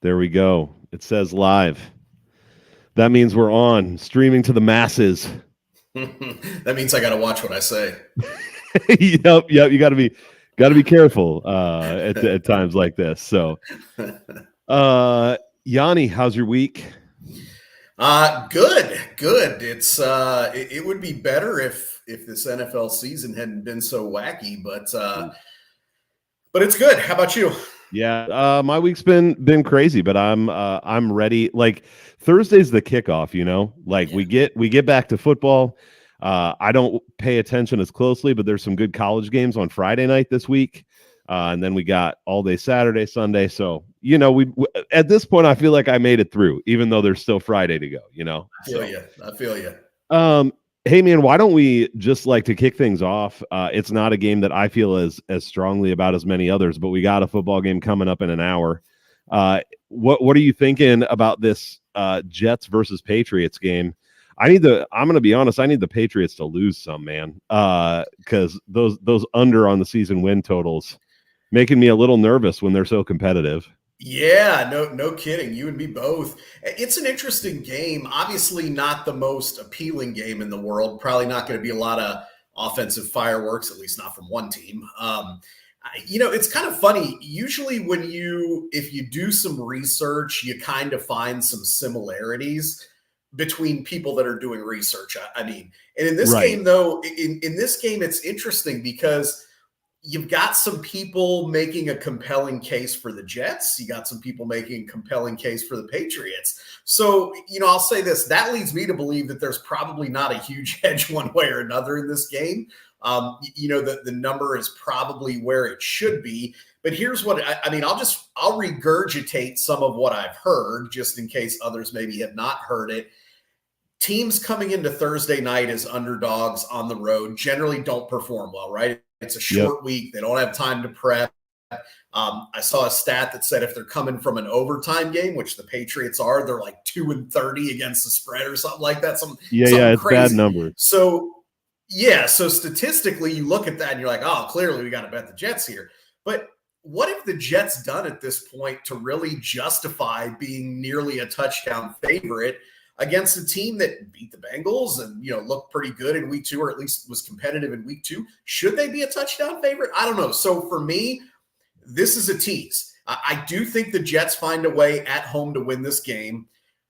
There we go. It says live. That means we're on, streaming to the masses. That means I got to watch what I say. Yep. You got to be careful at times like this. So, Yanni, how's your week? Good. It would be better if this NFL season hadn't been so wacky, but it's good. How about you? Yeah, my week's been crazy, but I'm ready. Like Thursday's the kickoff, Like Yeah. we get back to football. I don't pay attention as closely, but there's some good college games on Friday night this week. And then we got all day Saturday, Sunday. So, we at this point, I feel like I made it through, even though there's still Friday to go, I feel you. Hey man, why don't we just like to kick things off? It's not a game that I feel as strongly about as many others, but we got a football game coming up in an hour. What are you thinking about this Jets versus Patriots game? I'm going to be honest, I need the Patriots to lose some, man. Because those under on the season win totals making me a little nervous when they're so competitive. Yeah, no kidding. You and me both. It's an interesting game. Obviously, not the most appealing game in the world. Probably not going to be a lot of offensive fireworks, at least not from one team. It's kind of funny. Usually, if you do some research, you kind of find some similarities between people that are doing research. I mean, and in this game, though, in this game, it's interesting because you've got some people making a compelling case for the Jets. You got some people making a compelling case for the Patriots. So, I'll say this, that leads me to believe that there's probably not a huge hedge one way or another in this game. The number is probably where it should be. But here's what I'll regurgitate some of what I've heard just in case others maybe have not heard it. Teams coming into Thursday night as underdogs on the road generally don't perform well, right? It's a short week. They don't have time to prep. I saw a stat that said if they're coming from an overtime game, which the Patriots are, they're like 2-30 against the spread or something like that. Something it's crazy. Bad numbers. So statistically, you look at that and you're like, oh, clearly we got to bet the Jets here. But what have the Jets done at this point to really justify being nearly a touchdown favorite against a team that beat the Bengals and, looked pretty good in week 2, or at least was competitive in week 2? Should they be a touchdown favorite? I don't know. So for me, this is a tease. I do think the Jets find a way at home to win this game.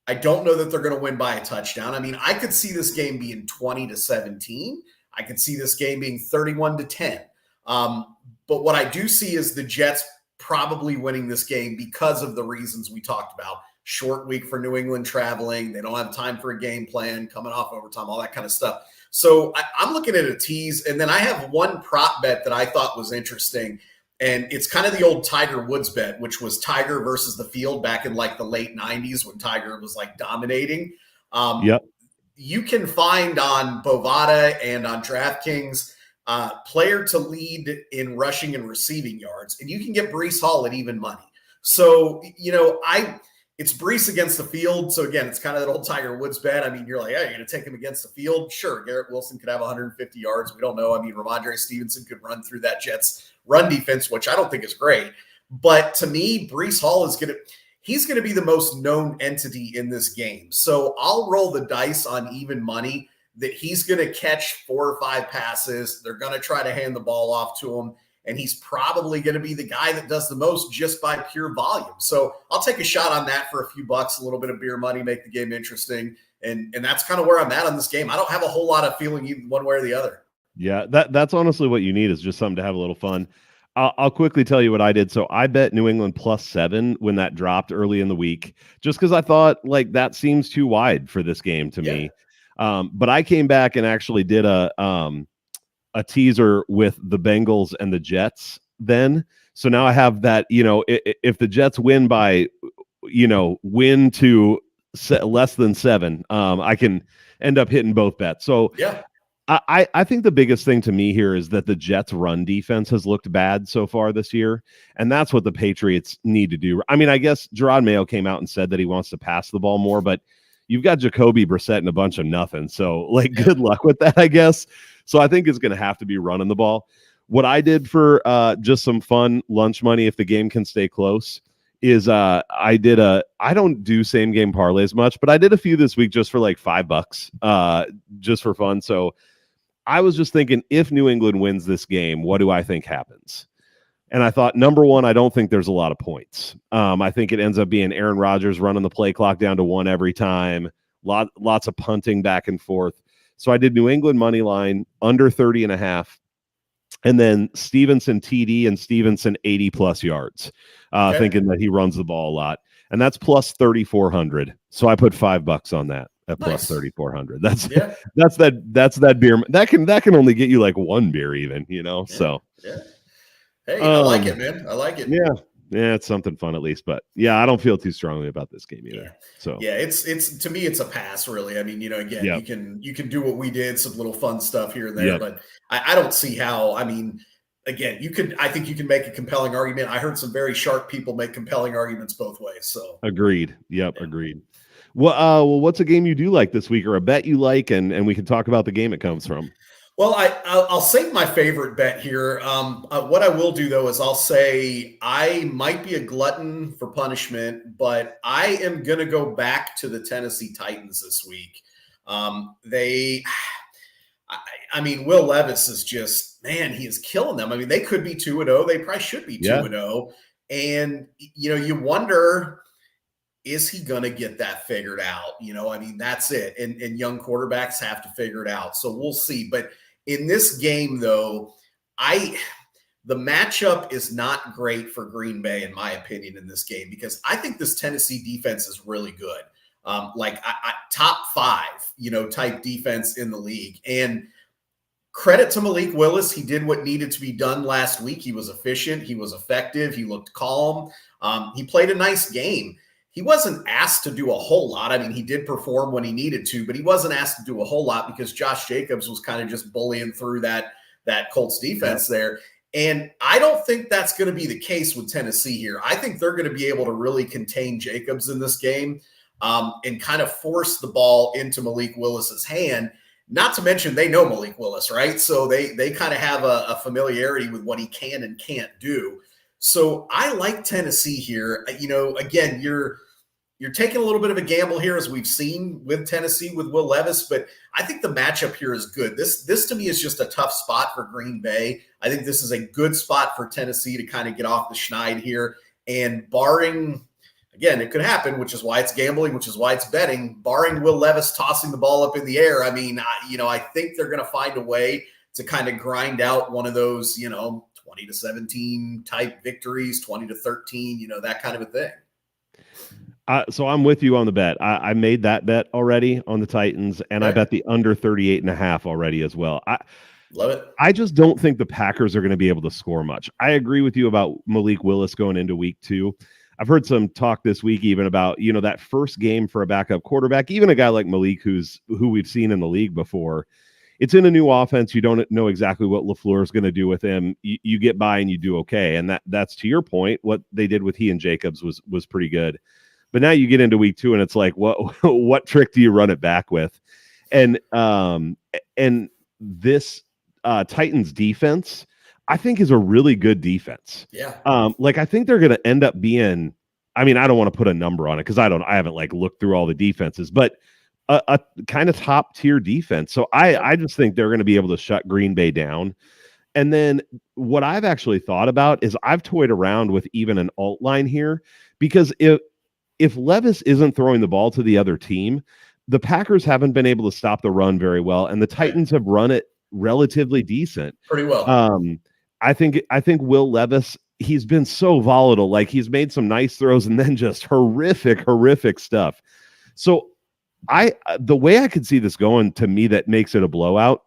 I don't know that they're going to win by a touchdown. I mean, I could see this game being 20-17. I could see this game being 31-10. But what I do see is the Jets probably winning this game because of the reasons we talked about. Short week for New England traveling. They don't have time for a game plan, coming off overtime, all that kind of stuff. So I'm looking at a tease. And then I have one prop bet that I thought was interesting. And it's kind of the old Tiger Woods bet, which was Tiger versus the field back in like the late 90s when Tiger was like dominating. You can find on Bovada and on DraftKings player to lead in rushing and receiving yards. And you can get Breece Hall at even money. So, it's Breece against the field. So, again, it's kind of that old Tiger Woods bet. I mean, you're like, hey, you're going to take him against the field? Sure, Garrett Wilson could have 150 yards. We don't know. I mean, Ramondre Stevenson could run through that Jets run defense, which I don't think is great. But to me, Breece Hall he's going to be the most known entity in this game. So I'll roll the dice on even money that he's going to catch 4 or 5 passes. They're going to try to hand the ball off to him. And he's probably going to be the guy that does the most just by pure volume. So I'll take a shot on that for a few bucks, a little bit of beer money, make the game interesting. And that's kind of where I'm at on this game. I don't have a whole lot of feeling either one way or the other. Yeah, that's honestly what you need, is just something to have a little fun. I'll quickly tell you what I did. So I bet New England +7 when that dropped early in the week, just because I thought like that seems too wide for this game to me. But I came back and actually did a teaser with the Bengals and the Jets then. So now I have that, if the Jets win by, win to less than 7, I can end up hitting both bets. So I think the biggest thing to me here is that the Jets run defense has looked bad so far this year. And that's what the Patriots need to do. I mean, I guess Gerard Mayo came out and said that he wants to pass the ball more, but you've got Jacoby Brissett and a bunch of nothing. So good luck with that, I guess. So I think it's going to have to be running the ball. What I did for just some fun lunch money, if the game can stay close, is I don't do same game parlays much, but I did a few this week just for like $5, just for fun. So I was just thinking, if New England wins this game, what do I think happens? And I thought, number one, I don't think there's a lot of points. I think it ends up being Aaron Rodgers running the play clock down to 1 every time, lots of punting back and forth. So I did New England money line under 30.5. And then Stevenson TD and Stevenson 80 plus yards, thinking that he runs the ball a lot. And that's plus 3,400. So I put $5 on that at plus 3,400. That's that beer. That can only get you like one beer even, so. Yeah. Hey, I like it, man. I like it. Yeah, it's something fun at least. But yeah, I don't feel too strongly about this game either. Yeah. So yeah, it's to me, it's a pass, really. I mean, again, you can do what we did, some little fun stuff here and there, but I don't see how. I mean, again, I think you can make a compelling argument. I heard some very sharp people make compelling arguments both ways. So agreed. Yep, agreed. Well, what's a game you do like this week, or a bet you like, and we can talk about the game it comes from. Well, I'll save my favorite bet here. What I will do, though, is I'll say I might be a glutton for punishment, but I am going to go back to the Tennessee Titans this week. Will Levis is just, man, he is killing them. I mean, they could be 2-0. They probably should be 2-0. And, you wonder, is he going to get that figured out? That's it. And young quarterbacks have to figure it out. So we'll see. But in this game, though, the matchup is not great for Green Bay, in my opinion, in this game, because I think this Tennessee defense is really good. Top 5, type defense in the league. And credit to Malik Willis. He did what needed to be done last week. He was efficient. He was effective. He looked calm. He played a nice game. He wasn't asked to do a whole lot. I mean, he did perform when he needed to, but he wasn't asked to do a whole lot because Josh Jacobs was kind of just bullying through that Colts defense there. And I don't think that's going to be the case with Tennessee here. I think they're going to be able to really contain Jacobs in this game and kind of force the ball into Malik Willis's hand. Not to mention they know Malik Willis, right? So they kind of have a familiarity with what he can and can't do. So I like Tennessee here. Again, you're taking a little bit of a gamble here, as we've seen with Tennessee with Will Levis, but I think the matchup here is good. This to me is just a tough spot for Green Bay. I think this is a good spot for Tennessee to kind of get off the schneid here. And barring, again, it could happen, which is why it's gambling, which is why it's betting, barring Will Levis tossing the ball up in the air. I mean, I think they're going to find a way to kind of grind out one of those, 20-17 type victories, 20-13, that kind of a thing. So I'm with you on the bet. I made that bet already on the Titans, and I bet the under 38.5 already as well. Love it. I just don't think the Packers are going to be able to score much. I agree with you about Malik Willis going into week 2. I've heard some talk this week even about, that first game for a backup quarterback, even a guy like Malik who we've seen in the league before. It's in a new offense. You don't know exactly what LaFleur is going to do with him. You get by and you do okay. And that's to your point. What they did with he and Jacobs was pretty good. But now you get into week 2 and it's like, what trick do you run it back with? And this Titans defense, I think, is a really good defense. Yeah. I think they're going to end up being, I mean, I don't want to put a number on it because I haven't looked through all the defenses, but a kind of top tier defense. So I just think they're going to be able to shut Green Bay down. And then what I've actually thought about is I've toyed around with even an alt line here, because if Levis isn't throwing the ball to the other team, the Packers haven't been able to stop the run very well, and the Titans have run it relatively decent. Pretty well. I think Will Levis, he's been so volatile. He's made some nice throws and then just horrific stuff. So the way I could see this going, to me, that makes it a blowout,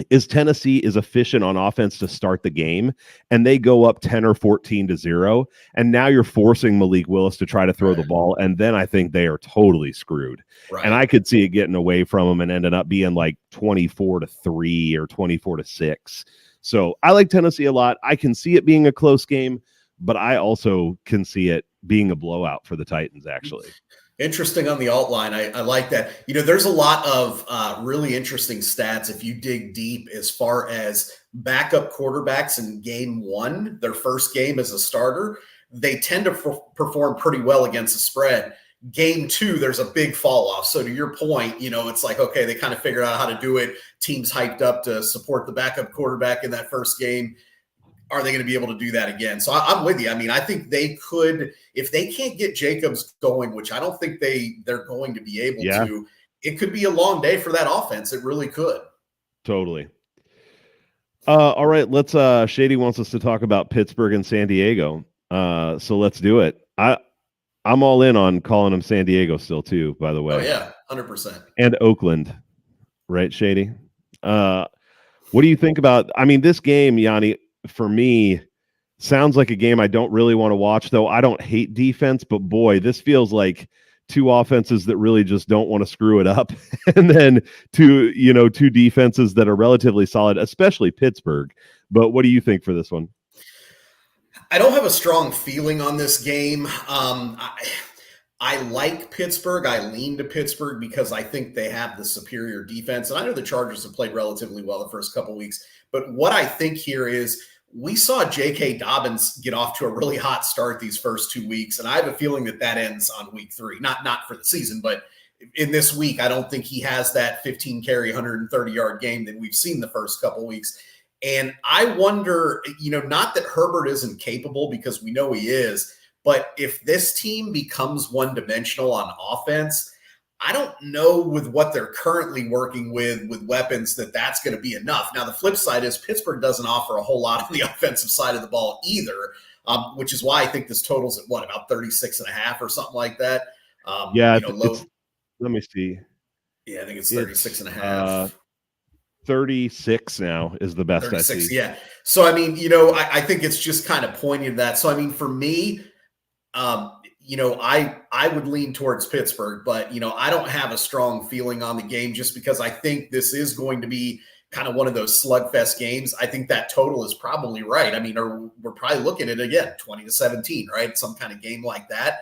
is Tennessee is efficient on offense to start the game, and they go up 10 or 14-0, and now you're forcing Malik Willis to try to throw the ball, and then I think they are totally screwed. Right. And I could see it getting away from them and ending up being 24-3 or 24-6. So I like Tennessee a lot. I can see it being a close game, but I also can see it being a blowout for the Titans, actually. Interesting on the alt line. I like that. There's a lot of really interesting stats if you dig deep as far as backup quarterbacks in game 1, their first game as a starter. they tend to perform pretty well against the spread. Game 2, there's a big fall off. So to your point, it's like, okay, they kind of figured out how to do it. Teams hyped up to support the backup quarterback in that first game. Are they going to be able to do that again? So I'm with you. I mean, I think they could, if they can't get Jacobs going, which I don't think they're going to be able to, it could be a long day for that offense. It really could. Totally. All right, let's Shady wants us to talk about Pittsburgh and San Diego. So let's do it. I'm all in on calling them San Diego still too, by the way. Oh yeah, 100%. And Oakland, right, Shady? What do you think about, I mean, this game, Yanni, for me, sounds like a game I don't really want to watch, though I don't hate defense, but boy, this feels like two offenses that really just don't want to screw it up. And then two defenses that are relatively solid, especially Pittsburgh. But what do you think for this one? I don't have a strong feeling on this game. I like Pittsburgh. I lean to Pittsburgh because I think they have the superior defense. And I know the Chargers have played relatively well the first couple of weeks. But what I think here is we saw J.K. Dobbins get off to a really hot start these first 2 weeks. And I have a feeling that ends on week 3. Not for the season, but in this week, I don't think he has that 15-carry, 130-yard game that we've seen the first couple of weeks. And I wonder, not that Herbert isn't capable, because we know he is, but if this team becomes one-dimensional on offense, I don't know with what they're currently working with weapons that's going to be enough. Now, the flip side is Pittsburgh doesn't offer a whole lot on the offensive side of the ball either, which is why I think this total's at about 36.5 or something like that. Let me see. Yeah, I think it's 36.5. 36 now is the best 36, I see. Yeah. So, I mean, I think it's just kind of pointing to that. So, I mean, for me, I would lean towards Pittsburgh, but, I don't have a strong feeling on the game just because I think this is going to be kind of one of those slugfest games. I think that total is probably right. I mean, we're probably looking at it again, 20-17, right? Some kind of game like that.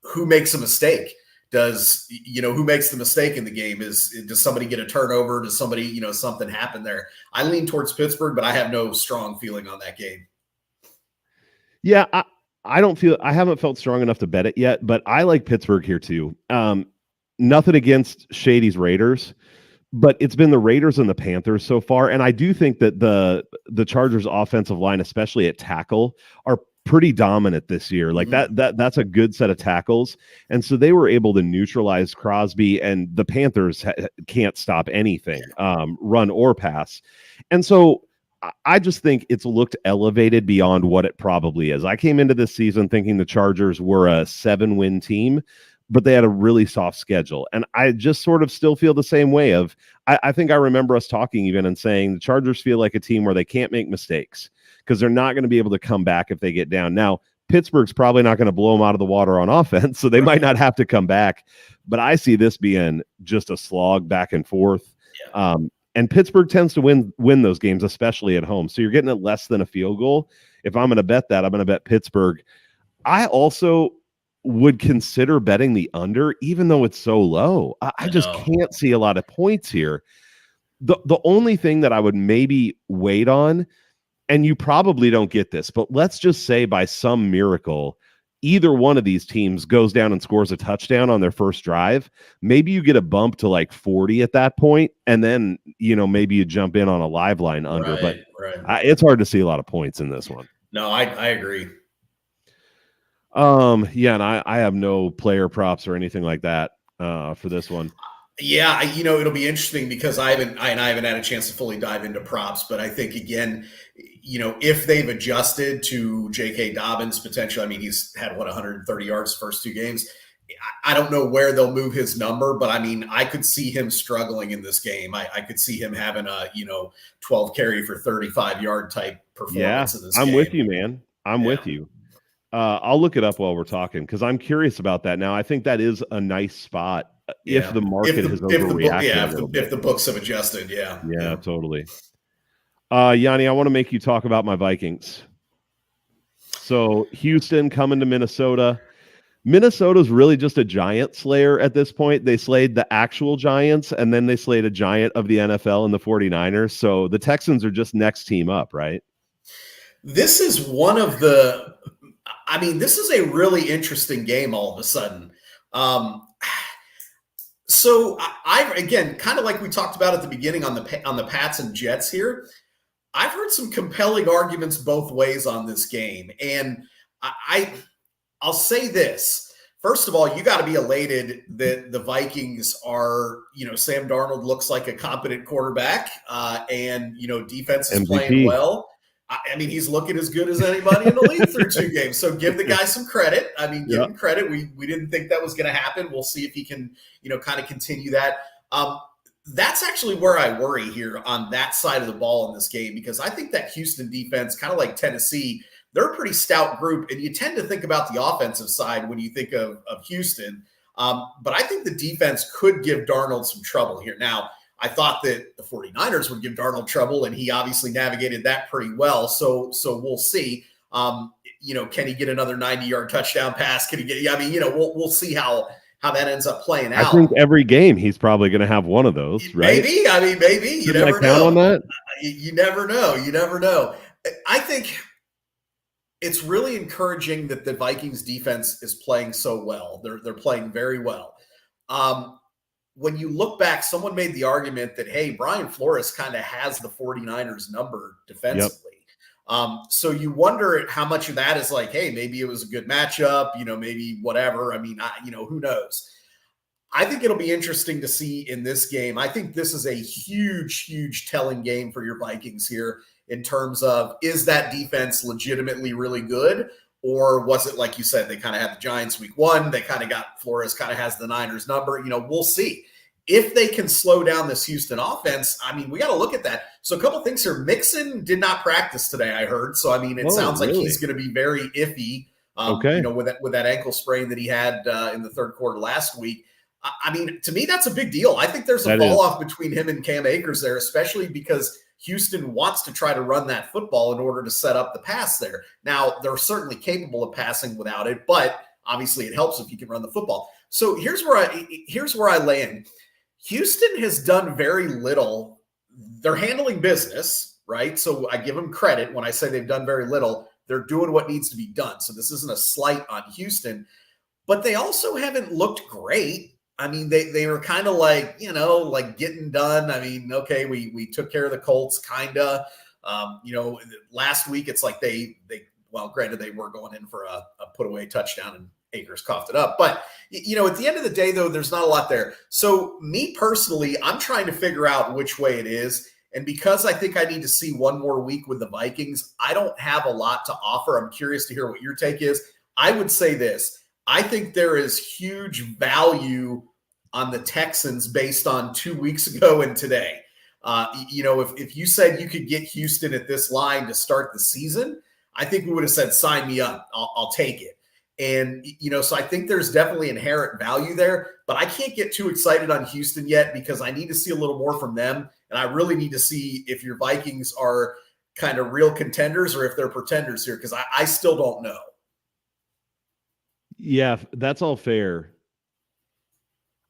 Who makes a mistake? Who makes the mistake in the game? Does somebody get a turnover? Does somebody, something happen there? I lean towards Pittsburgh, but I have no strong feeling on that game. Yeah, I haven't felt strong enough to bet it yet, but I like Pittsburgh here too. Nothing against Shady's Raiders, but it's been the Raiders and the Panthers so far. And I do think that the Chargers offensive line, especially at tackle, are pretty dominant this year. Like that's a good set of tackles. And so they were able to neutralize Crosby, and the Panthers can't stop anything, run or pass. And so I just think it's looked elevated beyond what it probably is. I came into this season thinking the Chargers were a 7-win team, but they had a really soft schedule. And I just sort of still feel the same way I think I remember us talking even and saying the Chargers feel like a team where they can't make mistakes because they're not going to be able to come back if they get down. Now, Pittsburgh's probably not going to blow them out of the water on offense, so they might not have to come back. But I see this being just a slog back and forth. Yeah. And Pittsburgh tends to win those games, especially at home. So you're getting it less than a field goal. If I'm going to bet that, I'm going to bet Pittsburgh. I also would consider betting the under, even though it's so low. I just can't see a lot of points here. The only thing that I would maybe wait on, and you probably don't get this, but let's just say by some miracle, either one of these teams goes down and scores a touchdown on their first drive. Maybe you get a bump to like 40 at that point, and then, maybe you jump in on a live line under. Right, but it's hard to see a lot of points in this one. No, I agree. Yeah, and I have no player props or anything like that for this one. Yeah, it'll be interesting because I haven't had a chance to fully dive into props, but I think again, if they've adjusted to J.K. Dobbins potentially, I mean, he's had 130 yards the first 2 games. I don't know where they'll move his number, but I mean, I could see him struggling in this game. I could see him having a 12 carry for 35-yard type performance in this game. I'm with you, man. I'm with you. I'll look it up while we're talking because I'm curious about that. Now, I think that is a nice spot if the market has overreacted. If the books have adjusted, yeah, totally. Yanni, I want to make you talk about my Vikings. So Houston coming to Minnesota. Minnesota's really just a giant slayer at this point. They slayed the actual Giants, and then they slayed a giant of the NFL in the 49ers. So the Texans are just next team up, right? This is one of the I mean, this is a really interesting game all of a sudden. So I again, kind of like we talked about at the beginning on the Pats and Jets here, I've heard some compelling arguments both ways on this game, and I'll say this. First of all, you got to be elated that the Vikings are, Sam Darnold looks like a competent quarterback, and defense is MVP. playing well. I mean, he's looking as good as anybody in the league through 2 games. So give the guy some credit. I mean, give him credit. We didn't think that was going to happen. We'll see if he can, kind of continue that. That's actually where I worry here on that side of the ball in this game, because I think that Houston defense, kind of like Tennessee, they're a pretty stout group, and you tend to think about the offensive side when you think of Houston. But I think the defense could give Darnold some trouble here. Now, I thought that the 49ers would give Darnold trouble, and he obviously navigated that pretty well. So we'll see. Can he get another 90-yard touchdown pass? Can he get? I mean, we'll see how that ends up playing out. I think every game he's probably going to have one of those, right? Maybe. I mean, maybe. You never know. Count on that? You never know. You never know. I think it's really encouraging that the Vikings defense is playing so well. They're playing very well. When you look back, someone made the argument that, hey, Brian Flores kind of has the 49ers number defensively. Yep. So you wonder how much of that is like, hey, maybe it was a good matchup, maybe whatever. I mean, who knows? I think it'll be interesting to see in this game. I think this is a huge, huge telling game for your Vikings here in terms of, is that defense legitimately really good? Or was it, like you said, they kind of had the Giants week 1. They kind of got Flores kind of has the Niners number. We'll see. If they can slow down this Houston offense, I mean, we got to look at that. So a couple of things here. Mixon did not practice today, I heard. So, I mean, it sounds like he's going to be very iffy, with that ankle sprain that he had in the third quarter last week. I mean, to me, that's a big deal. I think there's a fall off between him and Cam Akers there, especially because Houston wants to try to run that football in order to set up the pass there. Now, they're certainly capable of passing without it, but obviously it helps if you can run the football. So here's where I land. Houston has done very little. They're handling business, right? So I give them credit when I say they've done very little. They're doing what needs to be done. So this isn't a slight on Houston, but they also haven't looked great. I mean, they were kind of like, like getting done. I mean, okay, we took care of the Colts, kind of. Last week it's like well, granted, they were going in for a put away touchdown and Akers coughed it up. But, at the end of the day, though, there's not a lot there. So me personally, I'm trying to figure out which way it is. And because I think I need to see one more week with the Vikings, I don't have a lot to offer. I'm curious to hear what your take is. I would say this. I think there is huge value on the Texans based on 2 weeks ago and today. If you said you could get Houston at this line to start the season, I think we would have said, sign me up. I'll take it. And, so I think there's definitely inherent value there, but I can't get too excited on Houston yet because I need to see a little more from them. And I really need to see if your Vikings are kind of real contenders or if they're pretenders here, because I still don't know. Yeah, that's all fair.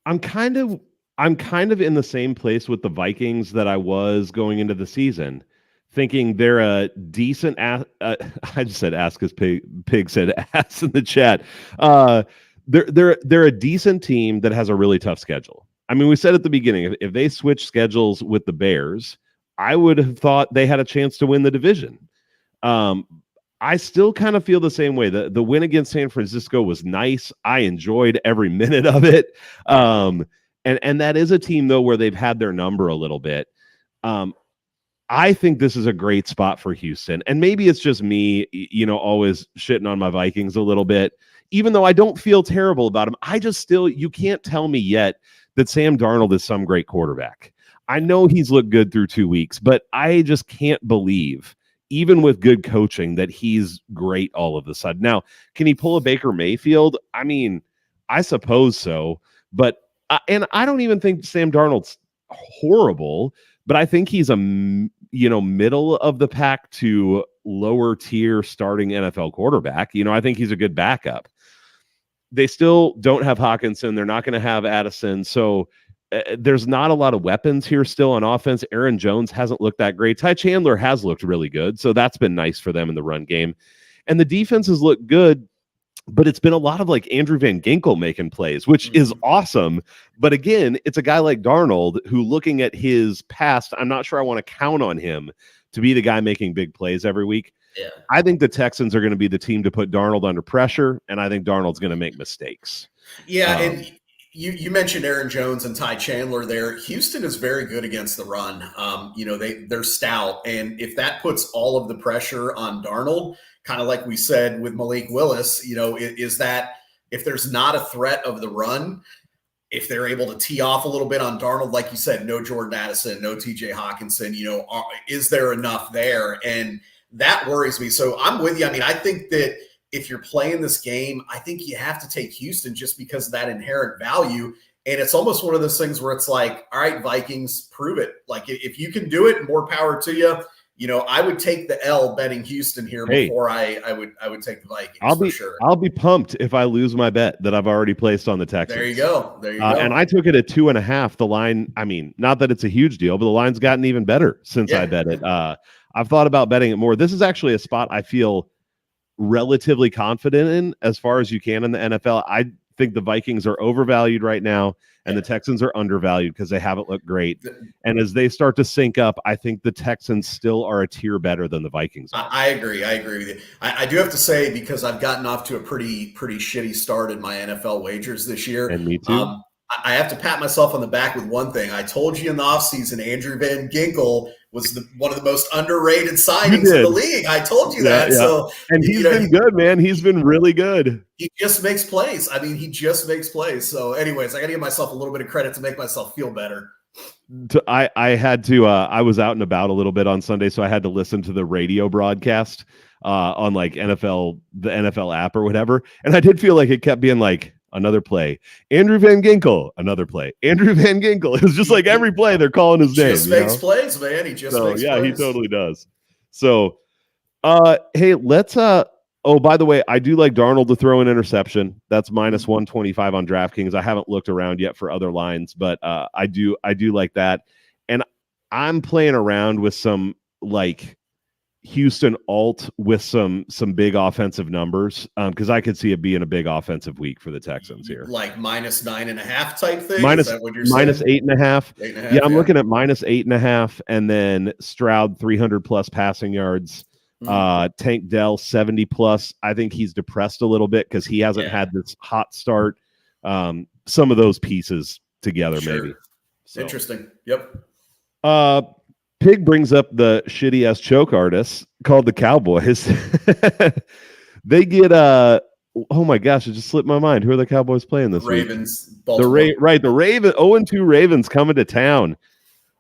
I'm kind of in the same place with the Vikings that I was going into the season, thinking they're a decent I just said ass because pig said ass in the chat. They're a decent team that has a really tough schedule. I mean, we said at the beginning, if they switch schedules with the Bears, I would have thought they had a chance to win the division. I still kind of feel the same way. The win against San Francisco was nice. I enjoyed every minute of it. And that is a team, though, where they've had their number a little bit. I think this is a great spot for Houston. And maybe it's just me, always shitting on my Vikings a little bit, even though I don't feel terrible about them. You can't tell me yet that Sam Darnold is some great quarterback. I know he's looked good through 2 weeks, but I just can't believe, even with good coaching, that he's great all of a sudden. Now, can he pull a Baker Mayfield? I mean, I suppose so, but and I don't even think Sam Darnold's horrible, but I think he's a middle of the pack to lower tier starting NFL quarterback. I think he's a good backup. They still don't have Hawkinson. They're not going to have Addison. So there's not a lot of weapons here still on offense. Aaron Jones hasn't looked that great. Ty Chandler has looked really good. So that's been nice for them in the run game. And the defenses look good. but it's been a lot of like Andrew Van Ginkel making plays, which is awesome. But again, it's a guy like Darnold who, looking at his past, I'm not sure I want to count on him to be the guy making big plays every week. Yeah. I think the Texans are going to be the team to put Darnold under pressure, and I think Darnold's going to make mistakes. Yeah, and you mentioned Aaron Jones and Ty Chandler there. Houston is very good against the run. They're stout, and if that puts all of the pressure on Darnold, kind of like we said with Malik Willis, is that if there's not a threat of the run, if they're able to tee off a little bit on Darnold, like you said, no Jordan Addison, no TJ Hawkinson, is there enough there? And that worries me. So I'm with you. I mean, I think that if you're playing this game, I think you have to take Houston just because of that inherent value. And it's almost one of those things where it's like, all right, Vikings, prove it. Like, if you can do it, more power to you. I would take the L betting Houston here before I would take the Vikings. I'll be pumped if I lose my bet that I've already placed on the Texans. There you go. And I took it at 2.5. The line, I mean, not that it's a huge deal, but the line's gotten even better since I bet it. I've thought about betting it more. This is actually a spot I feel relatively confident in as far as you can in the NFL. I think the Vikings are overvalued right now, and the Texans are undervalued because they haven't looked great. And as they start to sync up, I think the Texans still are a tier better than the Vikings are. I agree with you. I do have to say, because I've gotten off to a pretty shitty start in my NFL wagers this year. And me too. I have to pat myself on the back with one thing. I told you in the offseason, Andrew Van Ginkel was one of the most underrated signings in the league. I told you that. Yeah. So, and he's been good, man. He's been really good. He just makes plays. I mean, he just makes plays. So anyways, I got to give myself a little bit of credit to make myself feel better. I had to, I was out and about a little bit on Sunday, so I had to listen to the radio broadcast on like the NFL app or whatever. And I did feel like it kept being like, another play, Andrew Van Ginkel, another play, Andrew Van Ginkel. It was just like every play they're calling his name. He just makes plays, man. He just makes plays. He totally does. So, hey, let's, oh, by the way, I do like Darnold to throw an interception. That's minus 125 on DraftKings. I haven't looked around yet for other lines, but I do like that. And I'm playing around with some like Houston alt with some big offensive numbers because I could see it being a big offensive week for the Texans here. Like minus 9.5 type thing? Minus, is that what you're minus saying? 8.5. Yeah, I'm looking at minus 8.5, and then Stroud 300 plus passing yards. Tank Dell 70 plus. I think he's depressed a little bit because he hasn't had this hot start. Some of those pieces together, maybe. So. Interesting. Yep. Pig brings up the shitty ass choke artist called the Cowboys. They get oh my gosh, it just slipped my mind. Who are the Cowboys playing this Ravens, week? The Raven 0-2 Ravens coming to town.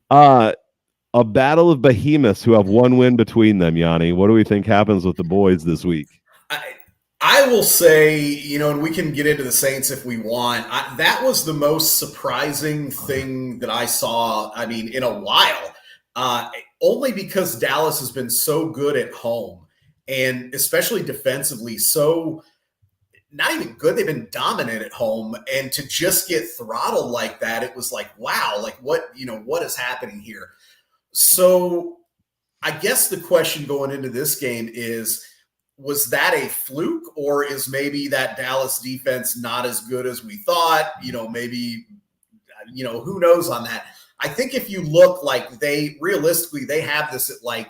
A battle of behemoths who have one win between them, Yanni. What do we think happens with the boys this week? I will say, and we can get into the Saints if we want. That was the most surprising thing that I saw, in a while. Only because Dallas has been so good at home, and especially defensively, so not even good. They've been dominant at home, and to just get throttled like that, it was like, wow, like what is happening here? So I guess the question going into this game is, was that a fluke, or is maybe that Dallas defense not as good as we thought? Maybe, who knows on that? I think if you look, like they have this at like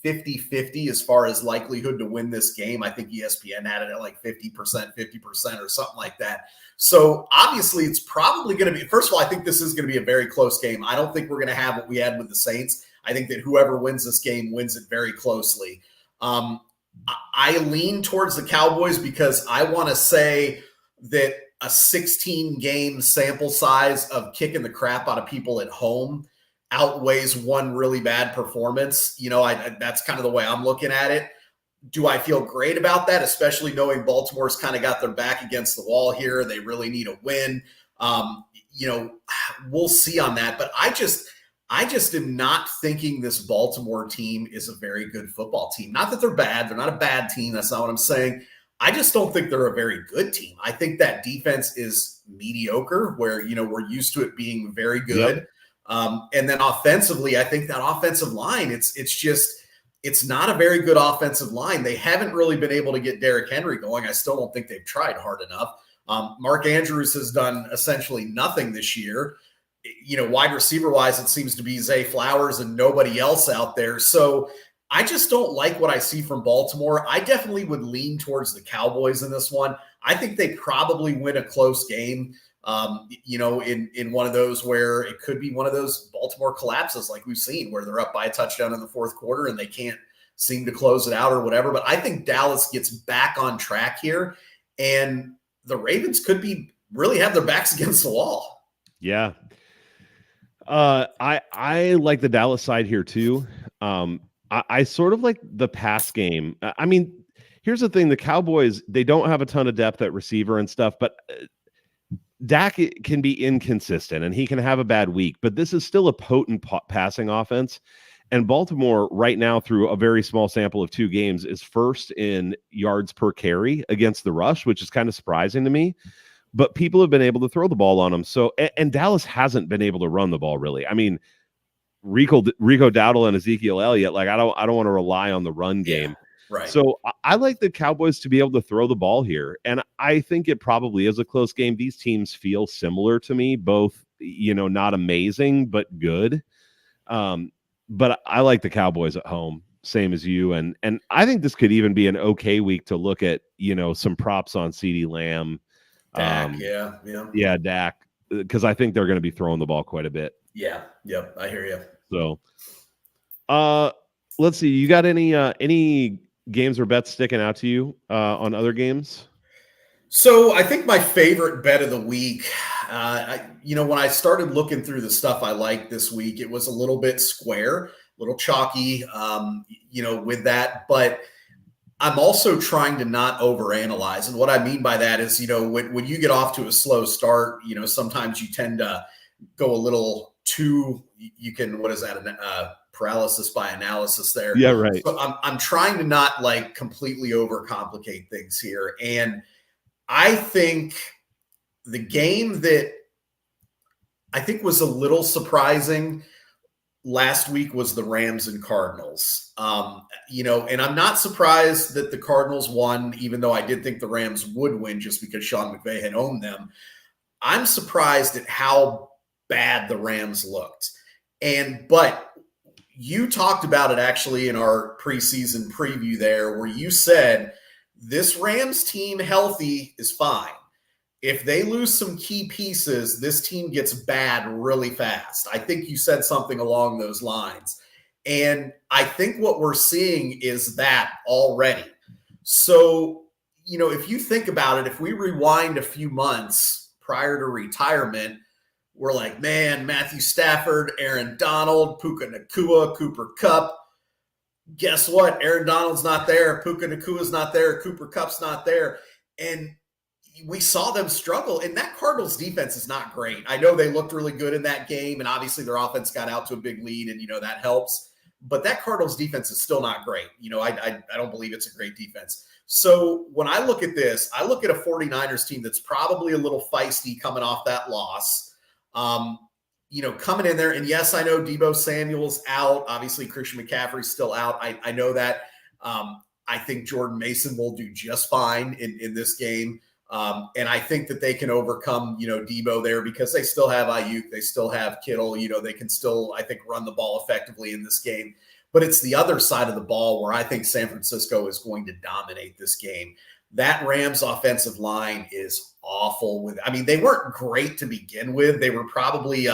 50-50 as far as likelihood to win this game. I think ESPN had it at like 50% or something like that. So obviously it's probably going to be, first of all, I think this is going to be a very close game. I don't think we're going to have what we had with the Saints. I think that whoever wins this game wins it very closely. I lean towards the Cowboys because I want to say that a 16-game sample size of kicking the crap out of people at home outweighs one really bad performance. That's kind of the way I'm looking at it. Do I feel great about that, especially knowing Baltimore's kind of got their back against the wall here? They really need a win. We'll see on that. But I just am not thinking this Baltimore team is a very good football team. Not that they're bad. They're not a bad team. That's not what I'm saying. I just don't think they're a very good team. I think that defense is mediocre, where, we're used to it being very good. Yep. And then offensively, I think that offensive line, it's just, it's not a very good offensive line. They haven't really been able to get Derrick Henry going. I still don't think they've tried hard enough. Mark Andrews has done essentially nothing this year. Wide receiver wise, it seems to be Zay Flowers and nobody else out there. So I just don't like what I see from Baltimore. I definitely would lean towards the Cowboys in this one. I think they probably win a close game, in one of those where it could be one of those Baltimore collapses like we've seen where they're up by a touchdown in the fourth quarter and they can't seem to close it out or whatever. But I think Dallas gets back on track here, and the Ravens could really have their backs against the wall. Yeah. I like the Dallas side here too. I sort of like the pass game. I mean, here's the thing. The Cowboys, they don't have a ton of depth at receiver and stuff, but Dak can be inconsistent and he can have a bad week, but this is still a potent passing offense. And Baltimore right now, through a very small sample of 2 games, is first in yards per carry against the rush, which is kind of surprising to me. But people have been able to throw the ball on them. So, and Dallas hasn't been able to run the ball really. I mean, Rico Dowdle and Ezekiel Elliott, like I don't want to rely on the run game. Right. So I like the Cowboys to be able to throw the ball here. And I think it probably is a close game. These teams feel similar to me, both, not amazing, but good. But I like the Cowboys at home, same as you. And I think this could even be an okay week to look at, some props on CeeDee Lamb. Dak, yeah, Dak, because I think they're going to be throwing the ball quite a bit. Yeah, yep, I hear you. So, let's see. You got any games or bets sticking out to you on other games? So I think my favorite bet of the week, when I started looking through the stuff I liked this week, it was a little bit square, a little chalky, with that, but I'm also trying to not overanalyze. And what I mean by that is, when you get off to a slow start, sometimes you tend to go a little too, paralysis by analysis there. Yeah, right. So I'm trying to not like completely overcomplicate things here. And I think the game that I think was a little surprising last week was the Rams and Cardinals. And I'm not surprised that the Cardinals won, even though I did think the Rams would win just because Sean McVay had owned them. I'm surprised at how bad the Rams looked. But you talked about it actually in our preseason preview there, where you said this Rams team healthy is fine. If they lose some key pieces, this team gets bad really fast. I think you said something along those lines. And I think what we're seeing is that already. So, if you think about it, if we rewind a few months prior to retirement, we're like, man, Matthew Stafford, Aaron Donald, Puka Nacua, Cooper Kupp. Guess what? Aaron Donald's not there. Puka Nacua's not there. Cooper Kupp's not there. And we saw them struggle, and that Cardinals defense is not great. I know they looked really good in that game, and obviously their offense got out to a big lead, and, that helps. But that Cardinals defense is still not great. I don't believe it's a great defense. So when I look at this, I look at a 49ers team that's probably a little feisty coming off that loss. Coming in there, and yes, I know Deebo Samuel's out. Obviously, Christian McCaffrey's still out. I know that. I think Jordan Mason will do just fine in this game. And I think that they can overcome, Deebo there because they still have Ayuk, they still have Kittle, they can still, I think, run the ball effectively in this game. But it's the other side of the ball where I think San Francisco is going to dominate this game. That Rams offensive line is awful. They weren't great to begin with. They were probably,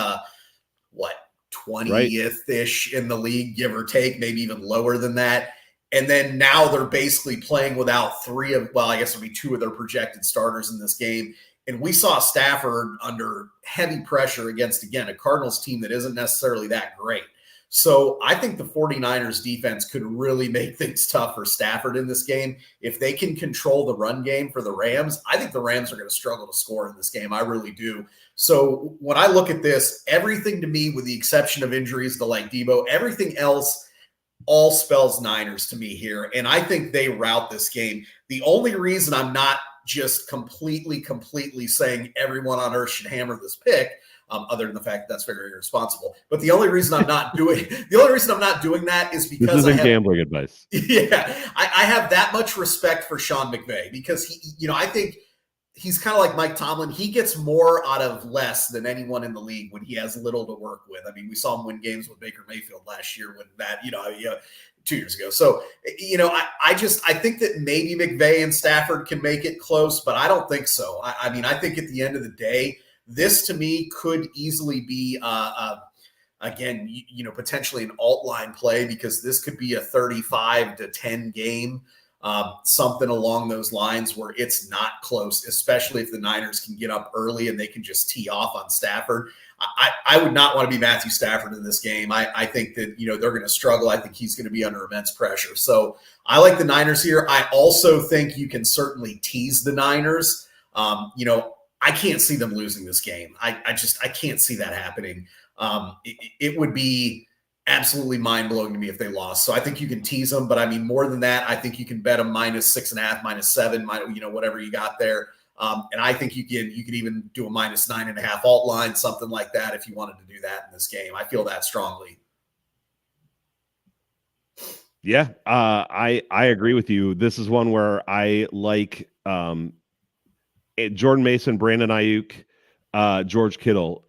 20th-ish in the league, give or take, maybe even lower than that. And then now they're basically playing without I guess it'll be 2 of their projected starters in this game. And we saw Stafford under heavy pressure against, again, a Cardinals team that isn't necessarily that great. So I think the 49ers defense could really make things tough for Stafford in this game. If they can control the run game for the Rams, I think the Rams are going to struggle to score in this game. I really do. So when I look at this, everything to me, with the exception of injuries to like Deebo, everything else all spells Niners to me here. And I think they rout this game. The only reason I'm not just completely saying everyone on earth should hammer this pick, other than the fact that that's very irresponsible. But the only reason I'm not doing that is because this isn't gambling advice. Yeah, I have that much respect for Sean McVay because he, I think he's kind of like Mike Tomlin. He gets more out of less than anyone in the league when he has little to work with. I mean, we saw him win games with Baker Mayfield last year when that, 2 years ago. So, I think that maybe McVay and Stafford can make it close, but I don't think so. I mean, I think at the end of the day, this to me could easily be, again, potentially an alt line play because this could be a 35-10 game. Something along those lines where it's not close, especially if the Niners can get up early and they can just tee off on Stafford. I would not want to be Matthew Stafford in this game. I think that, they're going to struggle. I think he's going to be under immense pressure. So I like the Niners here. I also think you can certainly tease the Niners. I can't see them losing this game. I can't see that happening. It would be absolutely mind-blowing to me if they lost. So I think you can tease them, but I mean, more than that, I think you can bet them -6.5, -7, whatever you got there. And I think you could even do a -9.5 alt line, something like that, if you wanted to do that in this game. I feel that strongly. Yeah, I agree with you. This is one where I like Jordan Mason, Brandon Ayuk, George Kittle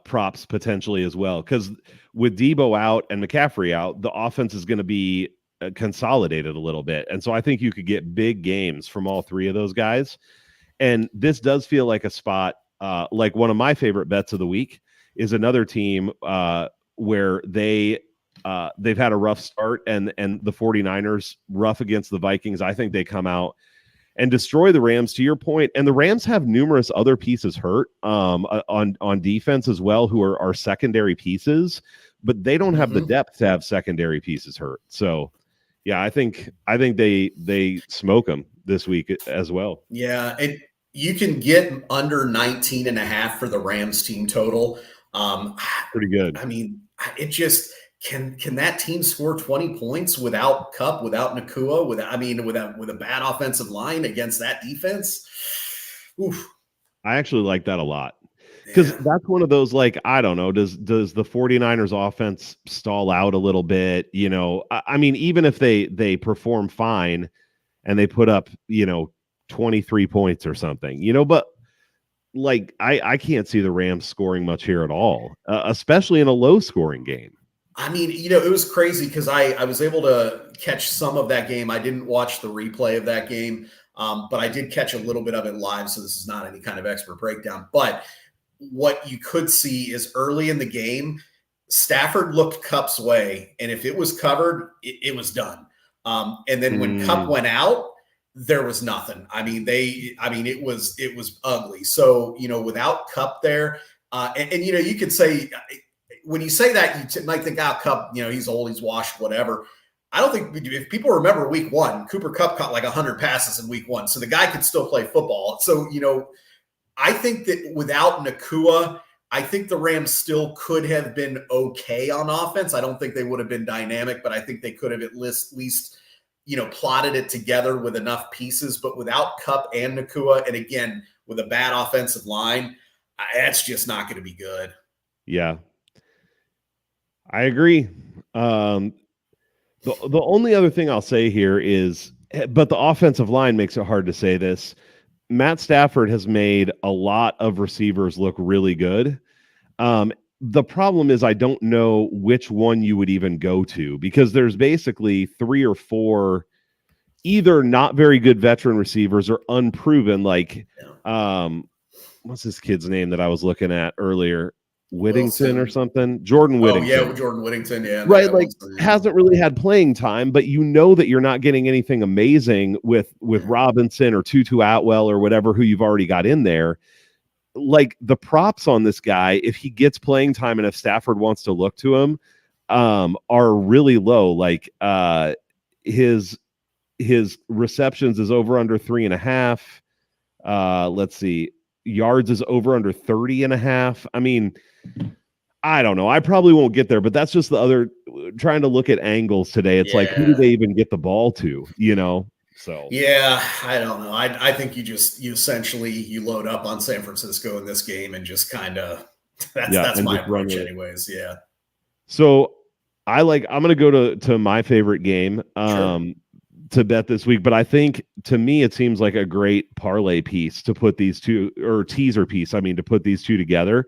props potentially as well, because with Debo out and McCaffrey out, the offense is going to be consolidated a little bit, and so I think you could get big games from all three of those guys. And this does feel like a spot, like one of my favorite bets of the week is another team where they've had a rough start, and the 49ers rough against the Vikings. I think they come out and destroy the Rams, to your point. And the Rams have numerous other pieces hurt on defense as well, who are secondary pieces, but they don't have the depth to have secondary pieces hurt. So, yeah, I think they smoke them this week as well. Yeah, and you can get under 19.5 for the Rams team total. Pretty good. I mean, it just can that team score 20 points without Kupp, without Nakua, with a bad offensive line against that defense? Oof. I actually like that a lot. Because that's one of those, like, I don't know, does the 49ers offense stall out a little bit? I mean, even if they perform fine and they put up, 23 points or something, but like, I can't see the Rams scoring much here at all, especially in a low scoring game. I mean, it was crazy because I was able to catch some of that game. I didn't watch the replay of that game, but I did catch a little bit of it live. So this is not any kind of expert breakdown. But what you could see is early in the game, Stafford looked Kupp's way. And if it was covered, it was done. And then when Kupp went out, there was nothing. I mean, it was ugly. So, without Kupp there, and you could say, when you say that, you might think, Kupp, he's old, he's washed, whatever. I don't think if people remember week one, Cooper Kupp caught like 100 passes in week one. So the guy could still play football. So, I think that without Nakua, I think the Rams still could have been okay on offense. I don't think they would have been dynamic, but I think they could have at least plotted it together with enough pieces. But without Kupp and Nakua, and again, with a bad offensive line, that's just not going to be good. Yeah. I agree. The only other thing I'll say here is, but the offensive line makes it hard to say this. Matt Stafford has made a lot of receivers look really good. The problem is I don't know which one you would even go to, because there's basically 3 or 4 either not very good veteran receivers or unproven, like what's this kid's name that I was looking at earlier? Whittington or something? Jordan Whittington. Oh, yeah, Jordan Whittington, yeah. Right, like hasn't really had playing time, but that you're not getting anything amazing with Robinson or Tutu Atwell or whatever who you've already got in there. Like, the props on this guy, if he gets playing time and if Stafford wants to look to him, are really low. Like his receptions is over under 3.5. Let's see. Yards is over under 30.5. I mean, I don't know. I probably won't get there, but that's just the other, trying to look at angles today. It's like, who do they even get the ball to, So yeah, I don't know. I think you essentially load up on San Francisco in this game and just kind of That's and my just run approach with it. anyways. Yeah. So I'm going to go to my favorite game Sure. to bet this week, but I think to me it seems like a great parlay piece to put these two, or teaser piece, I mean, to put these two together.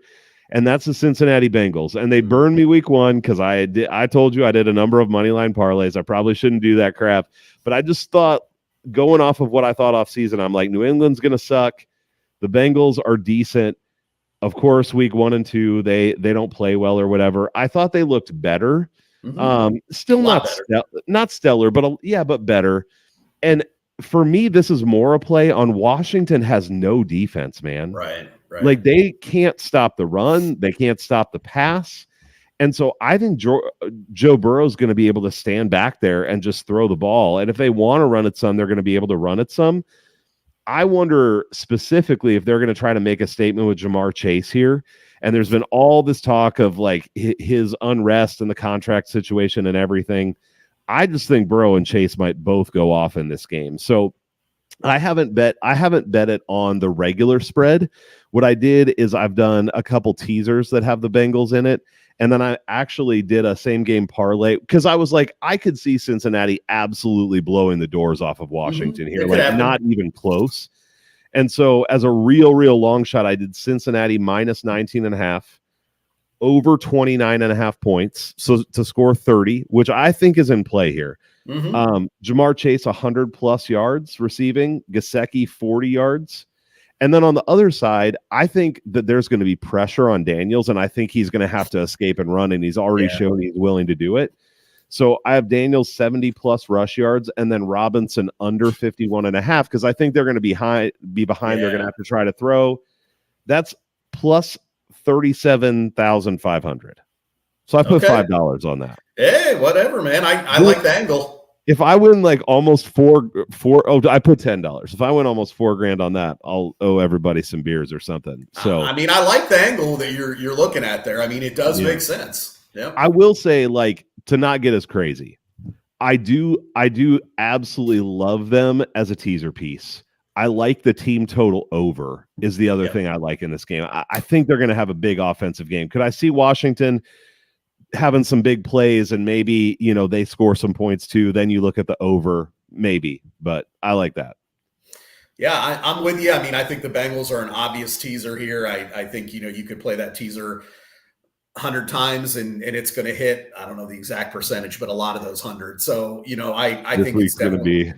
And that's the Cincinnati Bengals. And they burned me week one because I told you I did a number of money line parlays. I probably shouldn't do that crap, but I just thought, going off of what I thought off season, I'm like, New England's going to suck. The Bengals are decent. Of course, week 1 and 2, they don't play well or whatever. I thought they looked better. A Still lot better. not stellar, but but better. And for me, this is more a play on Washington has no defense, man. Right. Like, they can't stop the run, they can't stop the pass. And so I think Joe Burrow's going to be able to stand back there and just throw the ball. And if they want to run it some, they're going to be able to run it some. I wonder specifically if they're going to try to make a statement with Jamar Chase here. And there's been all this talk of like his unrest and the contract situation and everything. I just think Burrow and Chase might both go off in this game. So I haven't bet it on the regular spread. What I did is I've done a couple teasers that have the Bengals in it. And then I actually did a same game parlay because I was like, I could see Cincinnati absolutely blowing the doors off of Washington here, like not even close. And so as a real long shot, I did Cincinnati minus 19.5, over 29.5 points. So to score 30, which I think is in play here. Jamar Chase, 100 plus yards receiving, Gesicki 40 yards. And then on the other side, I think that there's going to be pressure on Daniels, and I think he's going to have to escape and run, and he's already shown he's willing to do it. So I have Daniels 70 plus rush yards, and then Robinson under 51.5 because I think they're going to be behind. They're going to have to try to throw. That's plus 37,500. So I put $5 on that. Hey, whatever, man. I like the angle. If I win like almost I put $10. If I win almost $4,000 on that, I'll owe everybody some beers or something. So I mean, I like the angle that you're looking at there. I mean, it does make sense. Yeah. I will say, like, to not get as crazy, I do absolutely love them as a teaser piece. I like the team total over is the other thing I like in this game. I think they're going to have a big offensive game. Could I see Washington having some big plays and maybe, they score some points too? Then you look at the over, maybe, but I like that. Yeah, I'm with you. I mean, I think the Bengals are an obvious teaser here. I think, you could play that teaser 100 times and it's going to hit, I don't know the exact percentage, but a lot of those 100. So, I this think week's it's going to be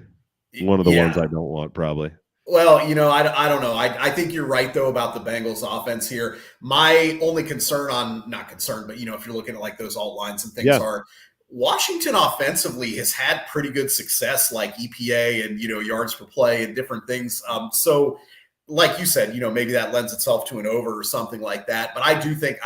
one of the ones I don't want, probably. Well, I don't know. I think you're right, though, about the Bengals offense here. My only concern not concern, but, if you're looking at like those alt lines and things are Washington offensively has had pretty good success, like EPA and, yards per play and different things. So like you said, maybe that lends itself to an over or something like that. But I do think,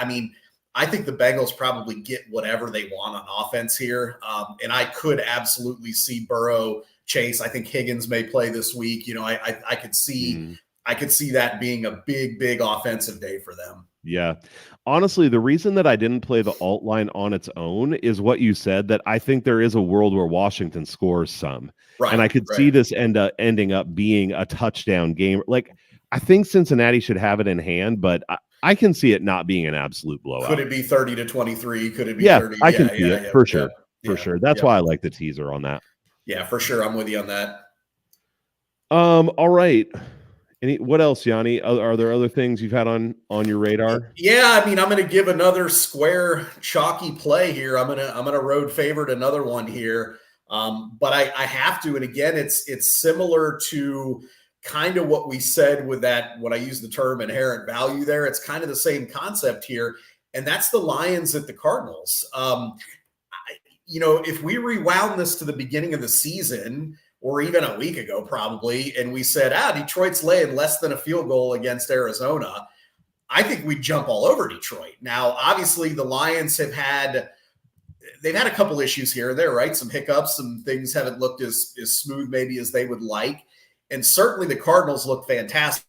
I think the Bengals probably get whatever they want on offense here. And I could absolutely see Burrow, Chase. I think Higgins may play this week. I could see that being a big offensive day for them. Yeah. Honestly, the reason that I didn't play the alt line on its own is what you said, that I think there is a world where Washington scores some. Right, and I could see this ending up being a touchdown game. Like, I think Cincinnati should have it in hand, but I can see it not being an absolute blowout. Could it be 30-23? Could it be 30? I can see it for sure. For sure. That's why I like the teaser on that. Yeah, for sure. I'm with you on that. All right. What else, Yanni? Are there other things you've had on your radar? Yeah, I'm going to give another square chalky play here. I'm going to road favorite another one here. But I have to, and again, it's similar to kind of what we said with that, when I use the term inherent value there. It's kind of the same concept here, and that's the Lions at the Cardinals. If we rewound this to the beginning of the season, or even a week ago probably, and we said, Detroit's laying less than a field goal against Arizona, I think we'd jump all over Detroit. Now, obviously, the Lions they've had a couple issues here and there, right? Some hiccups, some things haven't looked as smooth maybe as they would like. And certainly the Cardinals look fantastic.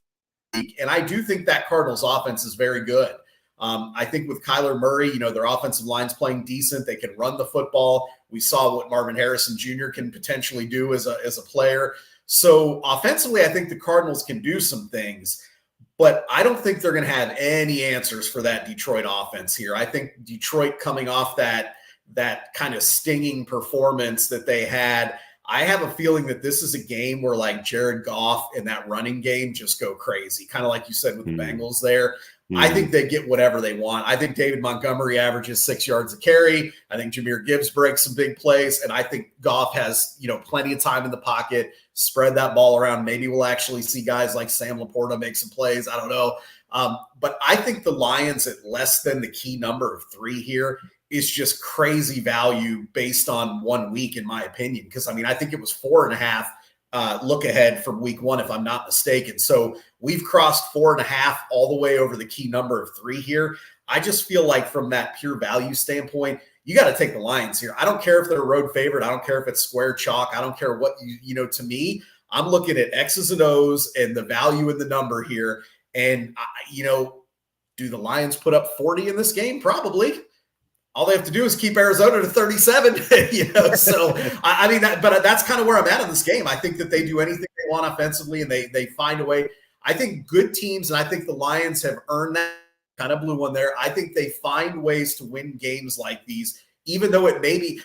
And I do think that Cardinals offense is very good. I think with Kyler Murray, their offensive line's playing decent. They can run the football. We saw what Marvin Harrison Jr. can potentially do as a player. So offensively, I think the Cardinals can do some things. But I don't think they're going to have any answers for that Detroit offense here. I think Detroit coming off that kind of stinging performance that they had, I have a feeling that this is a game where like Jared Goff and that running game just go crazy, kind of like you said with the Bengals there. I think they get whatever they want. I think David Montgomery averages 6 yards a carry. I think Jahmyr Gibbs breaks some big plays, and I think Goff has plenty of time in the pocket, spread that ball around. Maybe we'll actually see guys like Sam Laporta make some plays. I don't know. But I think the Lions at less than the key number of 3 here is just crazy value based on 1 week, in my opinion. Because, I think it was 4.5 look ahead from week 1, if I'm not mistaken. So we've crossed 4.5 all the way over the key number of 3 here. I just feel like from that pure value standpoint, you got to take the Lions here. I don't care if they're a road favorite. I don't care if it's square chalk. I don't care what to me, I'm looking at X's and O's and the value in the number here. And, do the Lions put up 40 in this game? Probably. All they have to do is keep Arizona to 37, So, but that's kind of where I'm at in this game. I think that they do anything they want offensively, and they find a way. I think good teams, and I think the Lions have earned that. Kind of blew one there. I think they find ways to win games like these, even though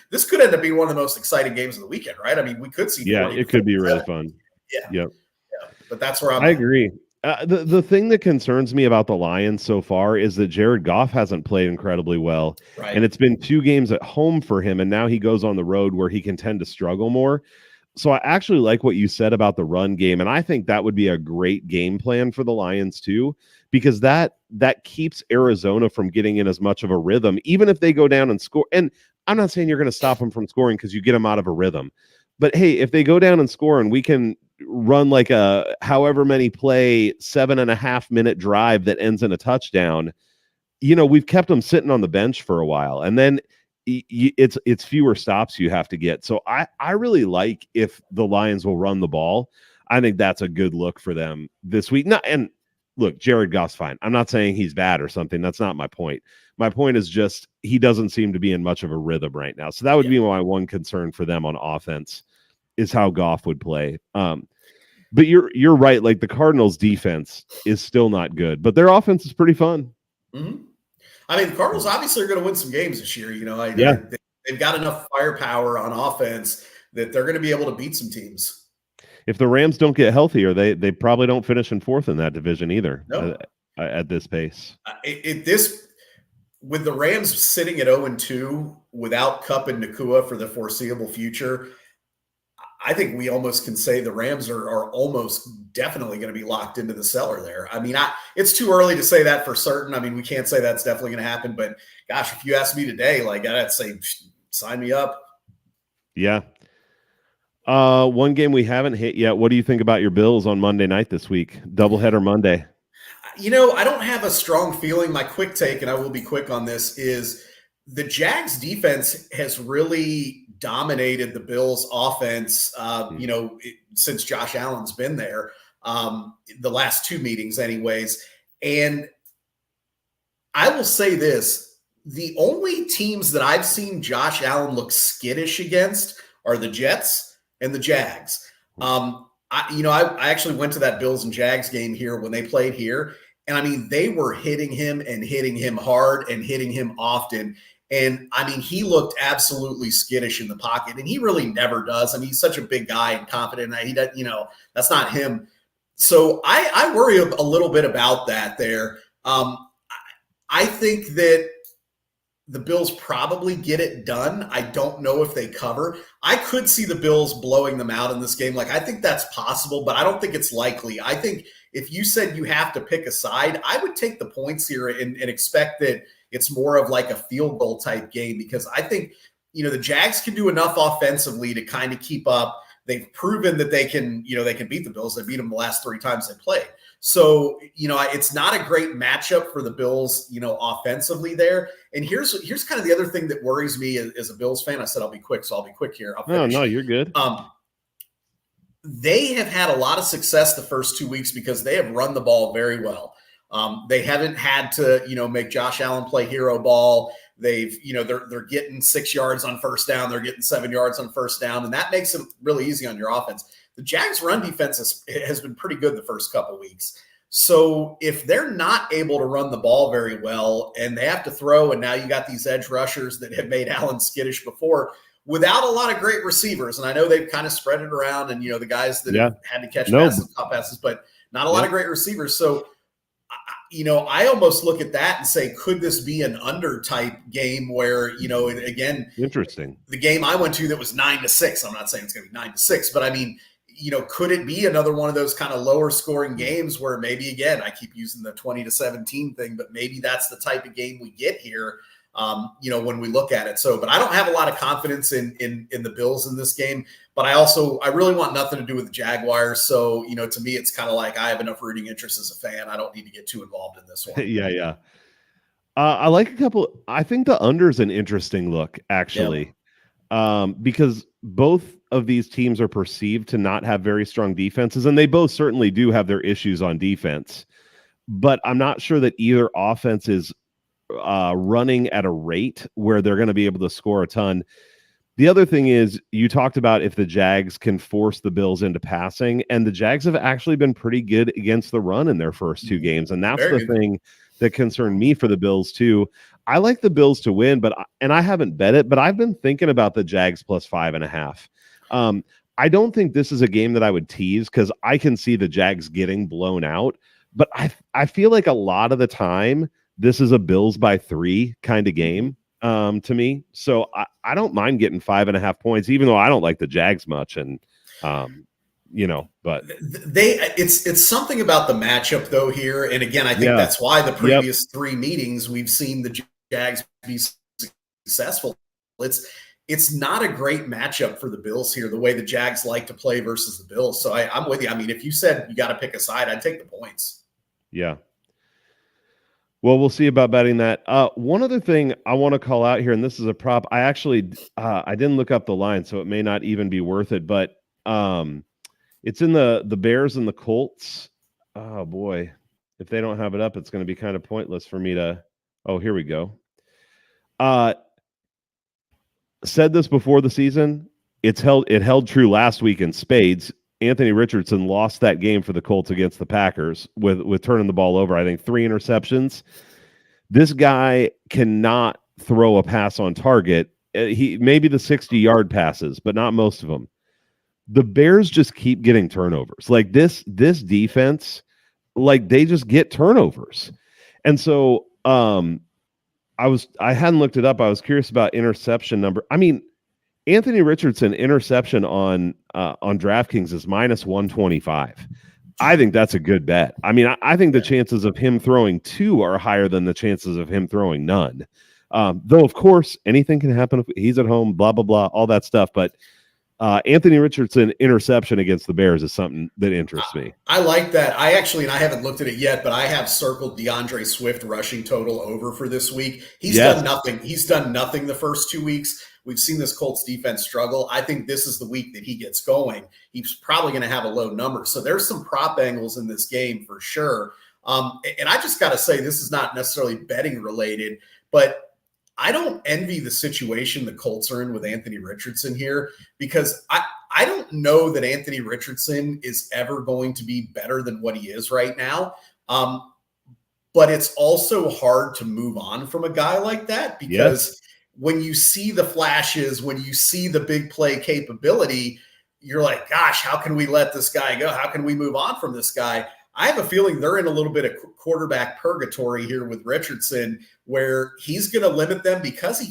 this could end up being one of the most exciting games of the weekend, right? We could see. Yeah, it could be really fun. Yeah. Yep. Yeah. But that's where I agree. The thing that concerns me about the Lions so far is that Jared Goff hasn't played incredibly well. Right. And it's been 2 games at home for him, and now he goes on the road where he can tend to struggle more. So I actually like what you said about the run game, and I think that would be a great game plan for the Lions too, because that keeps Arizona from getting in as much of a rhythm, even if they go down and score. And I'm not saying you're going to stop them from scoring because you get them out of a rhythm. But hey, if they go down and score and we can run like a however many play 7.5 minute drive that ends in a touchdown, we've kept them sitting on the bench for a while, and then it's fewer stops you have to get. So I really like if the Lions will run the ball. I think that's a good look for them this week. And look, Jared Goff's fine. I'm not saying he's bad or something. That's not my point. My point is just he doesn't seem to be in much of a rhythm right now. So that would be my one concern for them on offense, is how Goff would play. But you're right. Like, the Cardinals' defense is still not good, but their offense is pretty fun. Mm-hmm. The Cardinals obviously are going to win some games this year. They've got enough firepower on offense that they're going to be able to beat some teams. If the Rams don't get healthier, they probably don't finish in 4th in that division either. No. At this pace. With the Rams sitting at 0-2 without Kupp and Nakua for the foreseeable future, I think we almost can say the Rams are almost definitely going to be locked into the cellar there. It's too early to say that for certain. We can't say that's definitely going to happen, but gosh, if you asked me today, I'd say sign me up. Yeah. One game we haven't hit yet. What do you think about your Bills on Monday night this week? Doubleheader Monday. I don't have a strong feeling. My quick take, and I will be quick on this, is the Jags defense has really dominated the Bills offense, since Josh Allen's been there, the last 2 meetings anyways. And I will say this, the only teams that I've seen Josh Allen look skittish against are the Jets and the Jags. I actually went to that Bills and Jags game here when they played here, and they were hitting him hard and hitting him often. And he looked absolutely skittish in the pocket, and he really never does. He's such a big guy and confident that he does, that's not him. So I worry a little bit about that there. I think that the Bills probably get it done. I don't know if they cover. I could see the Bills blowing them out in this game. I think that's possible, but I don't think it's likely. I think if you said you have to pick a side, I would take the points here and expect that it's more of like a field goal type game, because I think, the Jags can do enough offensively to kind of keep up. They've proven that they can beat the Bills. They beat them the last 3 times they played. So, it's not a great matchup for the Bills, offensively there. And here's kind of the other thing that worries me as a Bills fan. I said I'll be quick, so I'll be quick here. No, you're good. They have had a lot of success the first 2 weeks because they have run the ball very well. They haven't had to, make Josh Allen play hero ball. They've, they're getting 6 yards on first down. They're getting 7 yards on first down, and that makes it really easy on your offense. The Jags' run defense has been pretty good the first couple weeks. So if they're not able to run the ball very well and they have to throw, and now you got these edge rushers that have made Allen skittish before without a lot of great receivers. And I know they've kind of spread it around and, the guys that have had to catch passes, top passes, but not a lot of great receivers. So, I almost look at that and say, could this be an under type game where, again, interesting. The game I went to that was 9-6. I'm not saying it's going to be 9-6, but I mean, could it be another one of those kind of lower scoring games where maybe, again, I keep using the 20-17 thing, but maybe that's the type of game we get here, when we look at it. So, but I don't have a lot of confidence in the Bills in this game, but I really want nothing to do with the Jaguars. So, to me, it's kind of like I have enough rooting interest as a fan. I don't need to get too involved in this one. Yeah. I like a couple. I think the under is an interesting look, actually, because both of these teams are perceived to not have very strong defenses, and they both certainly do have their issues on defense. But I'm not sure that either offense is running at a rate where they're going to be able to score a ton. The other thing is, you talked about if the Jags can force the Bills into passing, and the Jags have actually been pretty good against the run in their first two games, and that's the thing that concerned me for the Bills too. I like the Bills to win, and I haven't bet it, but I've been thinking about the Jags plus 5.5. I don't think this is a game that I would tease because I can see the Jags getting blown out, but I feel like a lot of the time this is a Bills by 3 kind of game to me. So I don't mind getting 5.5 points, even though I don't like the Jags much. And, but it's something about the matchup though here. And again, I think that's why the previous 3 meetings we've seen the Jags be successful. It's not a great matchup for the Bills here, the way the Jags like to play versus the Bills. So I'm with you. I mean, if you said you got to pick a side, I'd take the points. Yeah. Well, we'll see about betting that. One other thing I want to call out here, and this is a prop. I actually I didn't look up the line, so it may not even be worth it. But it's in the Bears and the Colts. Oh boy, if they don't have it up, it's going to be kind of pointless for me to. Oh, here we go. Said this before the season. It held true last week in spades. Anthony Richardson lost that game for the Colts against the Packers with turning the ball over. I think 3 interceptions. This guy cannot throw a pass on target. He maybe the 60-yard passes, but not most of them. The Bears just keep getting turnovers. Like this defense, like they just get turnovers. And so I hadn't looked it up. I was curious about interception number. I mean, Anthony Richardson interception on DraftKings is minus 125. I think that's a good bet. I mean, I think the chances of him throwing 2 are higher than the chances of him throwing none. Though, of course, anything can happen if he's at home, blah, blah, blah, all that stuff. But Anthony Richardson interception against the Bears is something that interests me. I like that. I haven't looked at it yet, but I have circled DeAndre Swift rushing total over for this week. He's done nothing. He's done nothing the first 2 weeks. We've seen this Colts defense struggle. I think this is the week that he gets going. He's probably going to have a low number. So there's some prop angles in this game for sure. And I just got to say, this is not necessarily betting related, but I don't envy the situation the Colts are in with Anthony Richardson here, because I don't know that Anthony Richardson is ever going to be better than what he is right now. But it's also hard to move on from a guy like that, because when you see the flashes, when you see the big play capability, you're like, gosh, how can we let this guy go? How can we move on from this guy? I have a feeling they're in a little bit of quarterback purgatory here with Richardson, where he's going to limit them because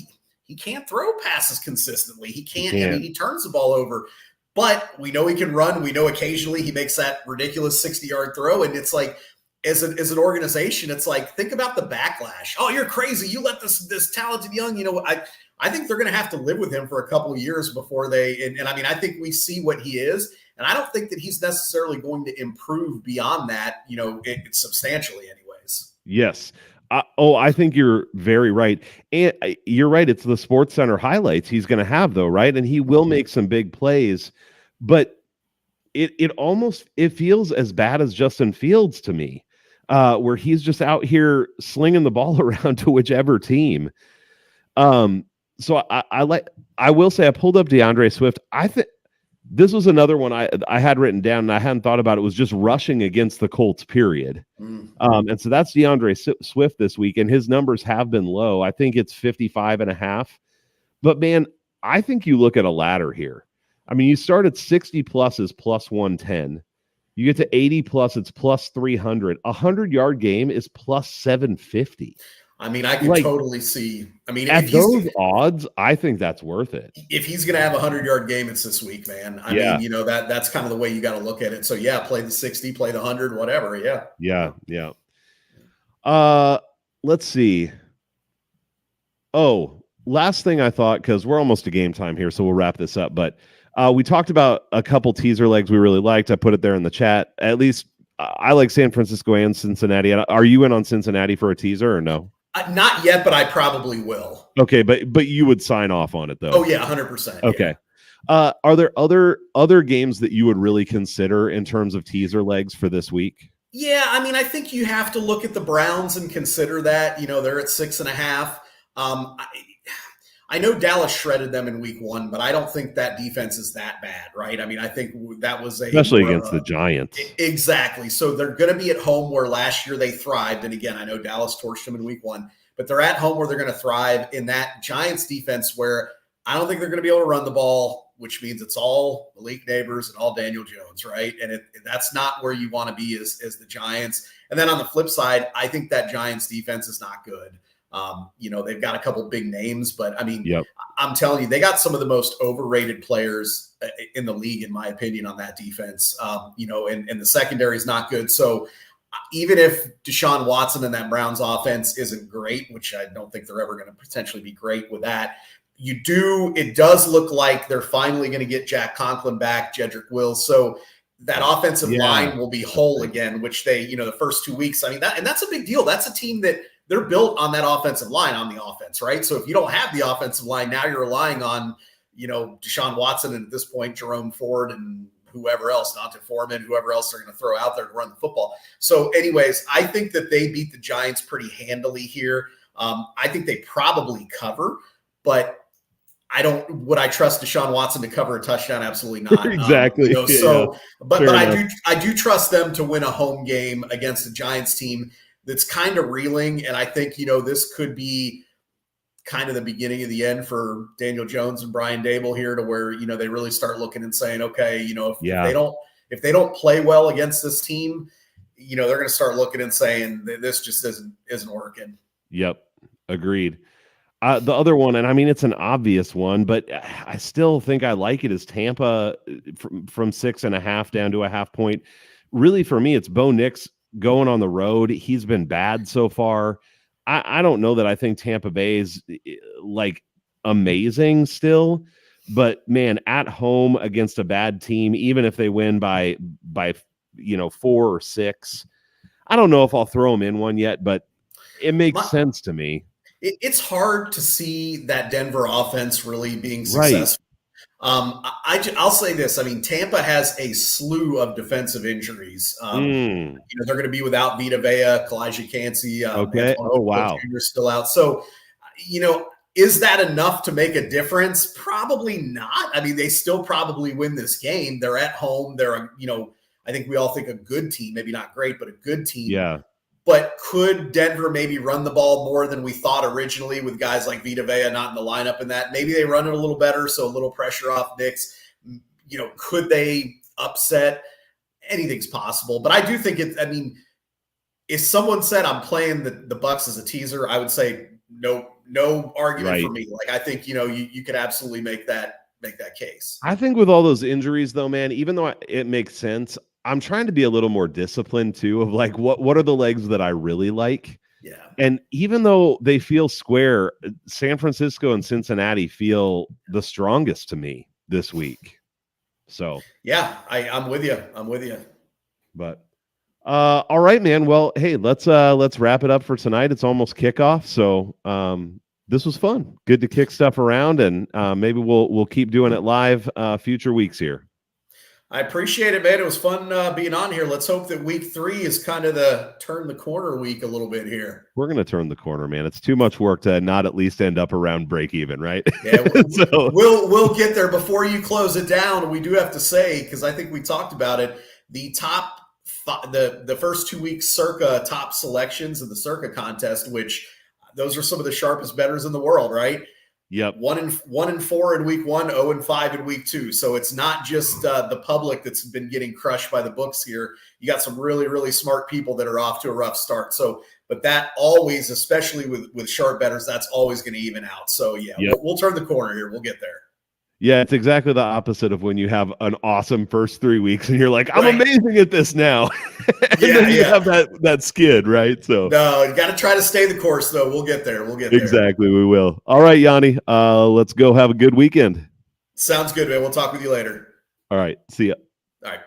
he can't throw passes consistently. He can't. I mean, he turns the ball over, but we know he can run. We know occasionally he makes that ridiculous 60-yard throw. And it's like, as an organization, it's like, think about the backlash. Oh, you're crazy. You let this talented young, I think they're going to have to live with him for a couple of years before they, and I mean, I think we see what he is, and I don't think that he's necessarily going to improve beyond that, substantially anyways. Yes. I think you're very right. And you're right. It's the Sports Center highlights he's going to have though. Right. And he will make some big plays, but it feels as bad as Justin Fields to me, where he's just out here slinging the ball around to whichever team. So I will say I pulled up DeAndre Swift. This was another one I had written down and I hadn't thought about. It was just rushing against the Colts, period. And so that's Swift this week, and his numbers have been low. I think it's 55.5. But man, I think you look at a ladder here. I mean, you start at 60 plus is plus 110. You get to 80 plus, it's plus 300. 100-yard game is plus 750. I mean, I can totally see. I mean, at those odds, I think that's worth it. If he's going to have a 100-yard game, it's this week, man. I mean, you know, that's kind of the way you got to look at it. So yeah, play the 60, play the 100, whatever. Yeah. Let's see. Oh, last thing I thought, because we're almost to game time here, so we'll wrap this up. But we talked about a couple teaser legs we really liked. I put it there in the chat. At least I like San Francisco and Cincinnati. Are you in on Cincinnati for a teaser or no? Not yet, but I probably will. Okay, but you would sign off on it though. Oh yeah, 100%. Okay. Yeah. Are there other games that you would really consider in terms of teaser legs for this week? Yeah, I mean, I think you have to look at the Browns and consider that. You know, they're at 6.5. I know Dallas shredded them in week 1, but I don't think that defense is that bad, right? I mean, I think that was especially against the Giants. Exactly. So they're going to be at home where last year they thrived. And again, I know Dallas torched them in week 1, but they're at home where they're going to thrive in that Giants defense where I don't think they're going to be able to run the ball, which means it's all Malik Neighbors and all Daniel Jones, right? And that's not where you want to be as the Giants. And then on the flip side, I think that Giants defense is not good. You know, they've got a couple big names, but I mean, I'm telling you, they got some of the most overrated players in the league, in my opinion, on that defense. You know, and the secondary is not good. So even if Deshaun Watson and that Browns offense isn't great, which I don't think they're ever going to potentially be great with that, it does look like they're finally going to get Jack Conklin back, Jedrick Wills. So that offensive line will be whole again, which they, you know, the first 2 weeks, I mean, that's a big deal. That's a team that they're built on that offensive line on the offense, right? So if you don't have the offensive line, now you're relying on, you know, Deshaun Watson and at this point, Jerome Ford and whoever else, Dante Foreman, whoever else they're going to throw out there to run the football. So anyways, I think that they beat the Giants pretty handily here. I think they probably cover, but would I trust Deshaun Watson to cover a touchdown? Absolutely not. Exactly. You know, but I do trust them to win a home game against a Giants team that's kind of reeling. And I think, you know, this could be kind of the beginning of the end for Daniel Jones and Brian Dable here, to where, you know, they really start looking and saying, okay, you know, if they don't play well against this team, you know, they're going to start looking and saying this just isn't working. Yep. Agreed. The other one, and I mean, it's an obvious one, but I still think I like it, is Tampa from 6.5 down to a half point. Really, for me, it's Bo Nix going on the road. He's been bad so far. I don't know that I think Tampa Bay is like amazing still, but man, at home against a bad team, even if they win by 4 or 6, I don't know if I'll throw them in one yet, but it makes sense to me. It's hard to see that Denver offense really being successful. Right. I'll say this. I mean, Tampa has a slew of defensive injuries. You know, they're going to be without Vita Vea, Kalijah Cansey. Okay. Oh, wow. Jr. still out. So, you know, is that enough to make a difference? Probably not. I mean, they still probably win this game. They're at home. They're, you know, I think we all think a good team, maybe not great, but a good team. Yeah. But could Denver maybe run the ball more than we thought originally with guys like Vita Vea not in the lineup and that? Maybe they run it a little better, so a little pressure off Nix. You know, could they upset? Anything's possible. But I do think if someone said I'm playing the Bucks as a teaser, I would say no argument for me. Like, I think, you know, you could absolutely make that case. I think with all those injuries though, man, even though it makes sense, I'm trying to be a little more disciplined too, of like, what are the legs that I really like? Yeah. And even though they feel square, San Francisco and Cincinnati feel the strongest to me this week. So yeah, I'm with you. But all right, man. Well, hey, let's wrap it up for tonight. It's almost kickoff. So this was fun. Good to kick stuff around, and maybe we'll keep doing it live future weeks here. I appreciate it, man. It was fun being on here. Let's hope that week 3 is kind of the turn the corner week a little bit here. We're going to turn the corner, man. It's too much work to not at least end up around break even, right? Yeah, So we'll get there. Before you close it down, we do have to say, because I think we talked about it, the top the first 2 weeks circa top selections of the circa contest, which those are some of the sharpest bettors in the world, right? yep. 1-4 in week 1, 0-5 in week 2. So it's not just the public that's been getting crushed by the books here. You got some really, really smart people that are off to a rough start. So, but that always, especially with sharp bettors, that's always going to even out. So yeah, Yep. we'll turn the corner here. We'll get there. Yeah, it's exactly the opposite of when you have an awesome first 3 weeks and you're like, I'm Right. amazing at this now. And Yeah, then you yeah. have that skid, right? So No, you got to try to stay the course, though. We'll get there. We'll get there. exactly, we will. All right, Yanni, let's go have a good weekend. Sounds good, man. We'll talk with you later. All right, see ya. All right.